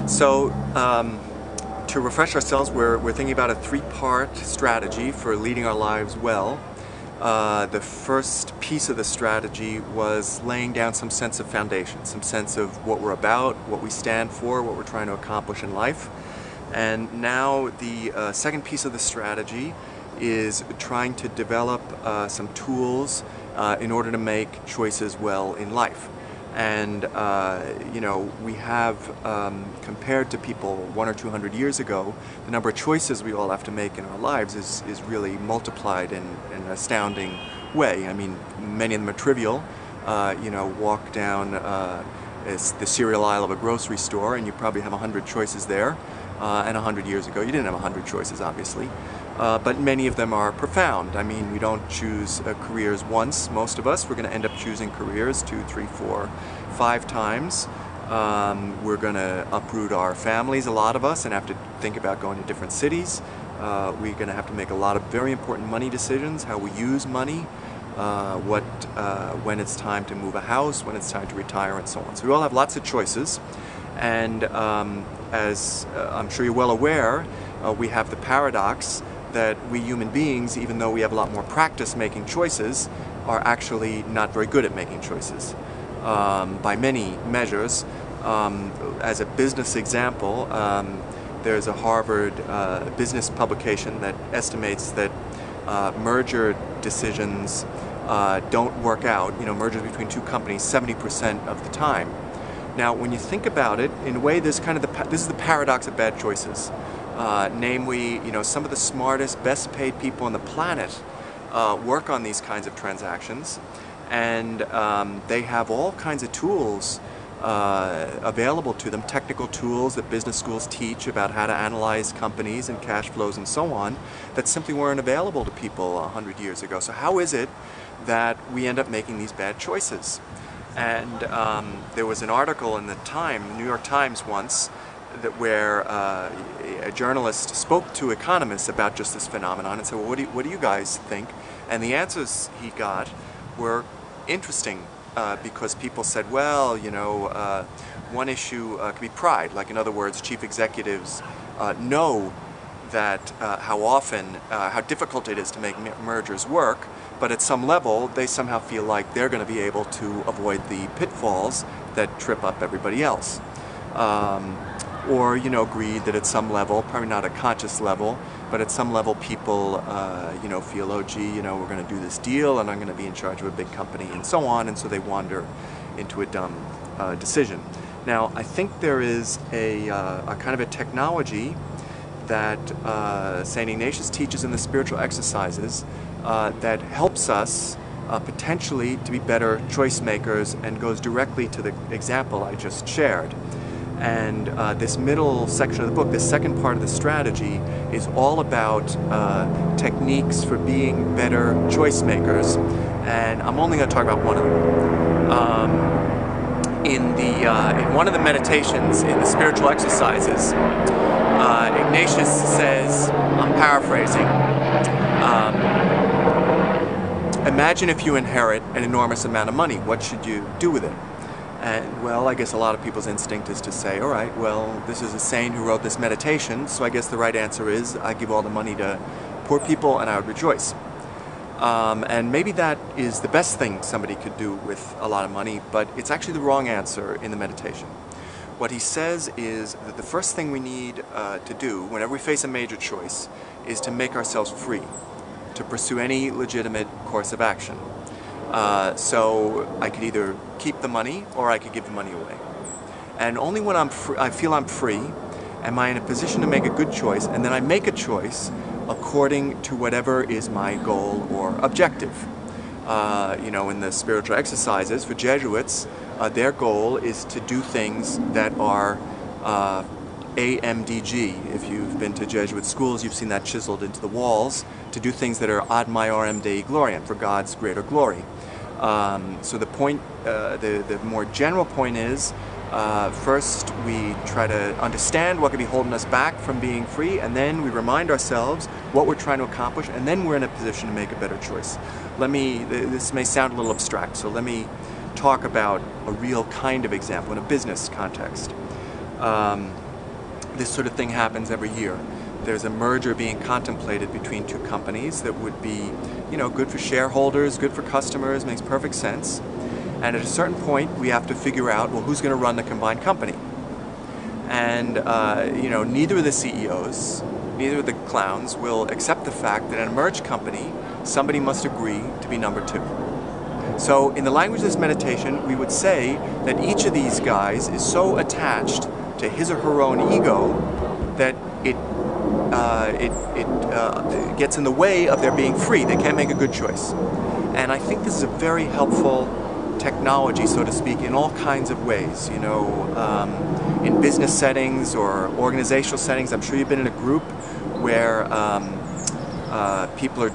So, to refresh ourselves, we're thinking about a three-part strategy for leading our lives well. The first piece of the strategy was laying down some sense of foundation, some sense of what we're about, what we stand for, what we're trying to accomplish in life. And now the second piece of the strategy is trying to develop some tools in order to make choices well in life. And we have, compared to people 100 or 200 years ago, the number of choices we all have to make in our lives is really multiplied in an astounding way. I mean, many of them are trivial. Walk down the cereal aisle of a grocery store and you probably have 100 choices there. And 100 years ago, you didn't have 100 choices, obviously. But many of them are profound. I mean, we don't choose careers once, most of us. We're going to end up choosing careers 2, 3, 4, 5 times. We're going to uproot our families, a lot of us, and have to think about going to different cities. We're going to have to make a lot of very important money decisions, how we use money, when it's time to move a house, when it's time to retire, and so on. So we all have lots of choices. And as I'm sure you're well aware, we have the paradox that we human beings, even though we have a lot more practice making choices, are actually not very good at making choices by many measures. As a business example, there's a Harvard business publication that estimates that merger decisions don't work out, mergers between two companies 70% of the time. Now, when you think about it, in a way, this is the paradox of bad choices. Namely, some of the smartest, best-paid people on the planet work on these kinds of transactions, and they have all kinds of tools available to them, technical tools that business schools teach about how to analyze companies and cash flows and so on, that simply weren't available to people 100 years ago. So how is it that we end up making these bad choices? And there was an article in the New York Times once, where a journalist spoke to economists about just this phenomenon and said, well, what do you guys think? And the answers he got were interesting because people said, well, one issue could be pride. Like, in other words, chief executives know that how difficult it is to make mergers work, but at some level they somehow feel like they're going to be able to avoid the pitfalls that trip up everybody else. Or greed, that at some level, probably not a conscious level, but at some level people feel, oh gee, we're going to do this deal and I'm going to be in charge of a big company and so on, and so they wander into a dumb decision. Now, I think there is a kind of a technology that St. Ignatius teaches in the spiritual exercises that helps us potentially to be better choice makers and goes directly to the example I just shared. And this middle section of the book, this second part of the strategy, is all about techniques for being better choice makers. And I'm only going to talk about one of them. In one of the meditations in the spiritual exercises, Ignatius says, I'm paraphrasing, imagine if you inherit an enormous amount of money, what should you do with it? And, well, I guess a lot of people's instinct is to say, all right, well, this is a saint who wrote this meditation, so I guess the right answer is I give all the money to poor people and I would rejoice. And maybe that is the best thing somebody could do with a lot of money, but it's actually the wrong answer in the meditation. What he says is that the first thing we need to do whenever we face a major choice is to make ourselves free to pursue any legitimate course of action. So I could either keep the money or I could give the money away. And only when I feel I'm free am I in a position to make a good choice, and then I make a choice according to whatever is my goal or objective. In the spiritual exercises for Jesuits, their goal is to do things that are AMDG. If you've been to Jesuit schools, you've seen that chiseled into the walls, to do things that are ad maiorem Dei gloriam, for God's greater glory. So the point, the more general point is, first we try to understand what could be holding us back from being free, and then we remind ourselves what we're trying to accomplish, and then we're in a position to make a better choice. This may sound a little abstract, so let me talk about a real kind of example in a business context. this sort of thing happens every year. There's a merger being contemplated between two companies that would be, good for shareholders, good for customers, makes perfect sense. And at a certain point, we have to figure out, well, who's going to run the combined company? And, neither of the CEOs, neither of the clowns will accept the fact that in a merged company, somebody must agree to be number two. So in the language of this meditation, we would say that each of these guys is so attached to his or her own ego that it gets in the way of their being free. They can't make a good choice. And I think this is a very helpful technology, so to speak, in all kinds of ways. In business settings or organizational settings. I'm sure you've been in a group where people are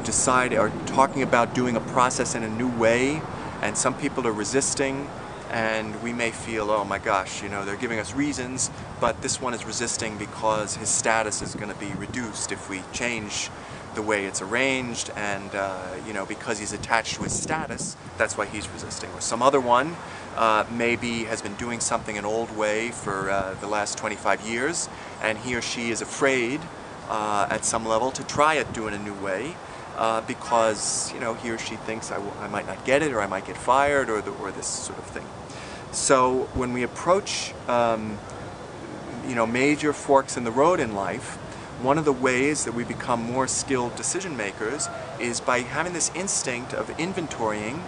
talking about doing a process in a new way, and some people are resisting, and we may feel, oh my gosh, they're giving us reasons, but this one is resisting because his status is going to be reduced if we change the way it's arranged, and because he's attached to his status, that's why he's resisting. Or some other one maybe has been doing something an old way for the last 25 years, and he or she is afraid at some level to try it doing a new way because he or she thinks I might not get it, or I might get fired, or this sort of thing. So when we approach major forks in the road in life, one of the ways that we become more skilled decision makers is by having this instinct of inventorying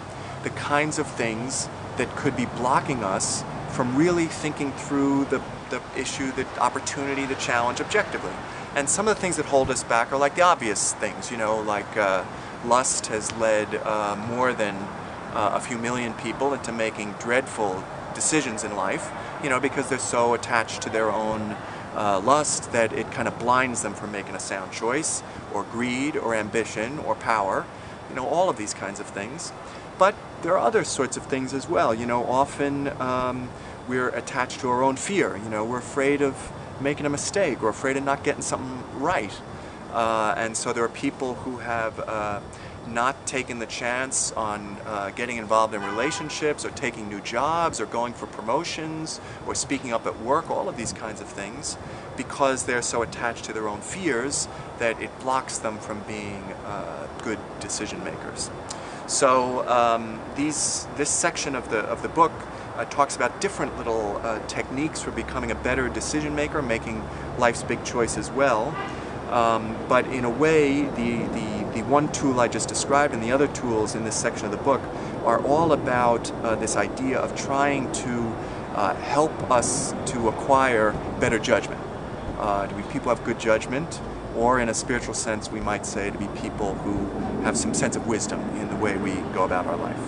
the kinds of things that could be blocking us from really thinking through the issue, the opportunity, the challenge objectively. And some of the things that hold us back are like the obvious things, like lust has led more than a few million people into making dreadful decisions in life, because they're so attached to their own lust that it kind of blinds them from making a sound choice, or greed, or ambition, or power, all of these kinds of things. But there are other sorts of things as well. Often we're attached to our own fear. We're afraid of making a mistake, or afraid of not getting something right. And so there are people who have not taken the chance on getting involved in relationships, or taking new jobs, or going for promotions, or speaking up at work, all of these kinds of things, because they're so attached to their own fears that it blocks them from being good decision makers. So this section of the book talks about different little techniques for becoming a better decision maker, making life's big choices well. But in a way, the one tool I just described and the other tools in this section of the book are all about this idea of trying to help us to acquire better judgment. To be people who have good judgment, or in a spiritual sense we might say to be people who have some sense of wisdom in the way we go about our life.